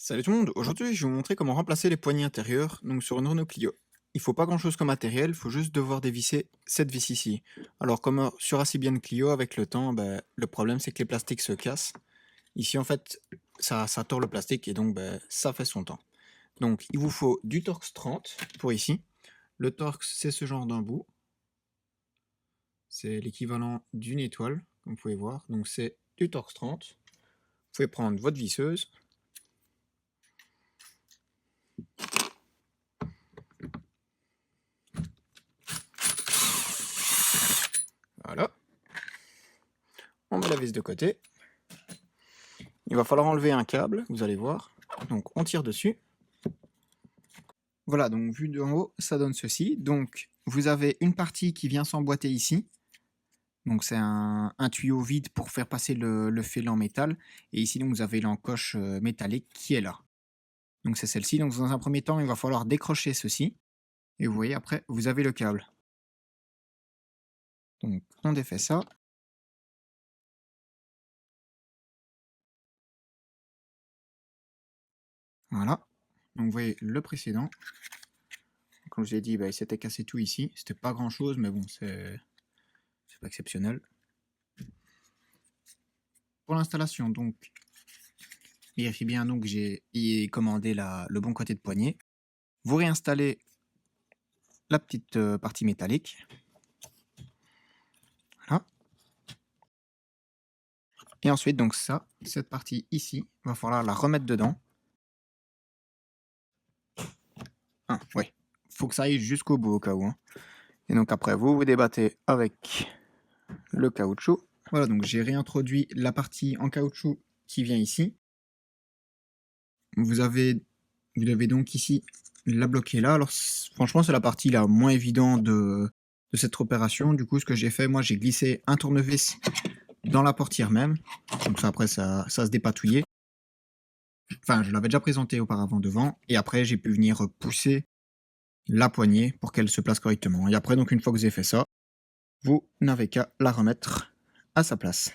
Salut tout le monde, aujourd'hui je vais vous montrer comment remplacer les poignées intérieures donc sur une Renault Clio. Il faut pas grand chose comme matériel, il faut juste devoir dévisser cette vis ici. Alors comme sur assez bien Clio avec le temps, le problème c'est que les plastiques se cassent. Ici en fait ça tord le plastique et donc ça fait son temps. Donc il vous faut du Torx 30 pour ici. Le Torx c'est ce genre d'un bout. C'est l'équivalent d'une étoile comme vous pouvez voir. Donc c'est du Torx 30. Vous pouvez prendre votre visseuse. Voilà. On met la vis de côté. Il va falloir enlever un câble, vous allez voir. Donc on tire dessus. Voilà, donc vu d'en haut, ça donne ceci. Donc vous avez une partie qui vient s'emboîter ici. Donc c'est un tuyau vide pour faire passer le fil en métal. Et ici, donc, vous avez l'encoche métallique qui est là. Donc c'est celle-ci. Donc dans un premier temps, il va falloir décrocher ceci. Et vous voyez, après, vous avez le câble. Donc on défait ça. Voilà. Donc vous voyez le précédent. Comme je l'ai dit, il s'était cassé tout ici. C'était pas grand chose, mais bon, c'est pas exceptionnel. Pour l'installation, donc, vérifiez bien donc que j'ai commandé le bon côté de poignée. Vous réinstallez la petite partie métallique. Voilà. Et ensuite, donc cette partie ici, il va falloir la remettre dedans. Ouais, faut que ça aille jusqu'au bout au cas où. Et donc après, vous débattez avec le caoutchouc. Voilà, donc j'ai réintroduit la partie en caoutchouc qui vient ici. Vous devez donc ici la bloquer là. Alors franchement, c'est la partie la moins évidente de cette opération. Du coup, ce que j'ai fait, moi, j'ai glissé un tournevis dans la portière même. Donc ça, après, ça se dépatouillait. Enfin, je l'avais déjà présenté auparavant devant. Et après, j'ai pu venir pousser la poignée pour qu'elle se place correctement. Et après, donc une fois que vous avez fait ça, vous n'avez qu'à la remettre à sa place.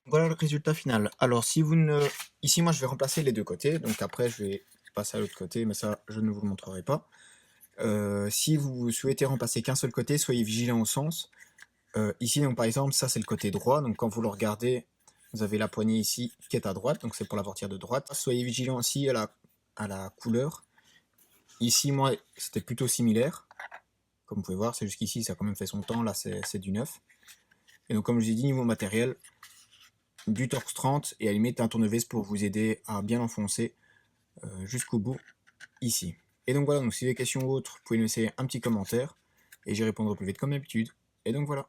Voilà le résultat final. Alors si vous ne... Ici moi je vais remplacer les deux côtés, donc après je vais passer à l'autre côté, mais ça je ne vous le montrerai pas. Si vous souhaitez remplacer qu'un seul côté, soyez vigilant au sens. Ici donc par exemple ça c'est le côté droit, donc quand vous le regardez, vous avez la poignée ici qui est à droite, donc c'est pour la portière de droite. Soyez vigilant aussi à la couleur. Ici moi c'était plutôt similaire, comme vous pouvez voir, c'est juste qu'ici ça a quand même fait son temps, là c'est du neuf. Et donc comme je vous ai dit, niveau matériel, du Torx 30 et à la limite un tournevis pour vous aider à bien enfoncer jusqu'au bout ici. Et donc voilà, donc si vous avez des questions ou autres, vous pouvez me laisser un petit commentaire et j'y répondrai au plus vite comme d'habitude. Et donc voilà.